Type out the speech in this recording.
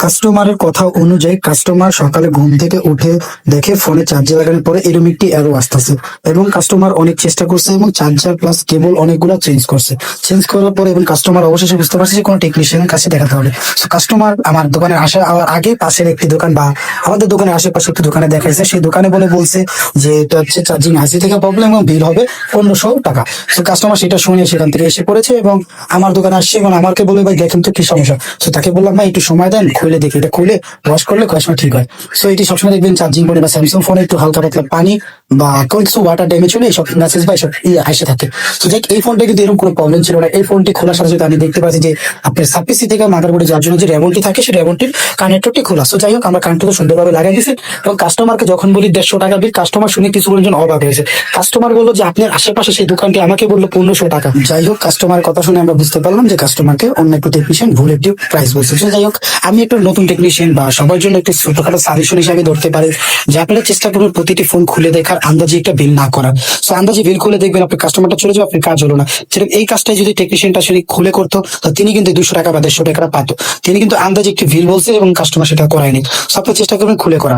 কাস্টমারের কথা অনুযায়ী কাস্টমার সকালে ঘুম থেকে উঠে দেখে ফোনে চার্জে লাগানোর পরে এরকম একটি এরো আসতেছে এবং কাস্টমার অনেক চেষ্টা করছে এবং চার্জার প্লাস কেবল অনেকগুলো চেঞ্জ করার পরে এবং কাস্টমার অবশেষে বুঝতে পারছে যে কোনো টেকনিশিয়ানের কাছে দেখাতে হবে। তো কাস্টমার আমার দোকানে আসার আগে পাশের একটি দোকান বা আমাদের দোকানের আশেপাশে একটি দোকানে দেখাইছে, সেই দোকানে বলছে যে এটা হচ্ছে চার্জিং আইসি থেকে প্রবলেম এবং বিল হবে 1500 টাকা। তো কাস্টমার সেটা শুনে সেখান থেকে এসে পড়েছে এবং আমার দোকানে আসছে এবং আমাকে বলে ভাই দেখেন তো কি সমস্যা। তো তাকে বললাম ভাই একটু সময় দেন, খুলে দেখি, এটা খুলে ওয়াশ করলে কয়েক সময় ঠিক হয়। সো এটি সবসময় দেখবেন চার্জিং বোর্ডে বা স্যামসাং ফোনে একটু হালকা পাতলা পানি বা কোনো কিছু ওয়াটার ড্যামেজ হলে এইসব মেসেজ বা এইসব আসে থাকে। তো দেখ এই ফোনটা কিন্তু এরকম কোনো প্রবলেম ছিল না। এই ফোনটি খোলার সাথে সাথে আমি দেখতে পাচ্ছি যে আপনার সাবপিসি থেকে মাদারবোর্ডে যাওয়ার জন্য যে রেবনটি থাকে সেই রেবনটির কানেক্টরটি খোলা। সো যাই হোক আমরা কানেক্টরটা সুন্দরভাবে লাগাই দিয়েছি এবং কাস্টমারকে যখন বলি 150 টাকা বিল, কাস্টমার শুনে কিছু পর্যন্ত অবাক হয়েছে। কাস্টমার বললো যে আপনার আশেপাশে সেই দোকানটি আমাকে বললো 1500 টাকা। যাই হোক কাস্টমার কথা শুনে আমরা বুঝতে পারলাম যে কাস্টমারকে অন্য একটু টেকনিশিয়ান ভুল একটি প্রাইস বলছে। So, যাই হোক আমি একটা নতুন টেকনিশিয়ান বা সবার জন্য একটি ছোটখাটো সাজেশন হিসাবে ধরতে পারি যে আপনারা চেষ্টা করবেন প্রতিটি ফোন খুলে দেখার, আন্দাজে একটা বিল না করার। সো আন্দাজে বিল খুলে দেখবেন আপনার কাস্টমারটা চলে যাবে, আপনার কাজ হলো না। সেরকম এই কাজটাই যদি টেকনিশিয়ানটা সে খুলে করতো তো তিনি কিন্তু 200 টাকা বা 150 টাকা পাতো। তিনি কিন্তু আন্দাজে একটি বিল বলছে এবং কাস্টমার সেটা করায়নি। সো আপনি চেষ্টা করবেন খুলে করা।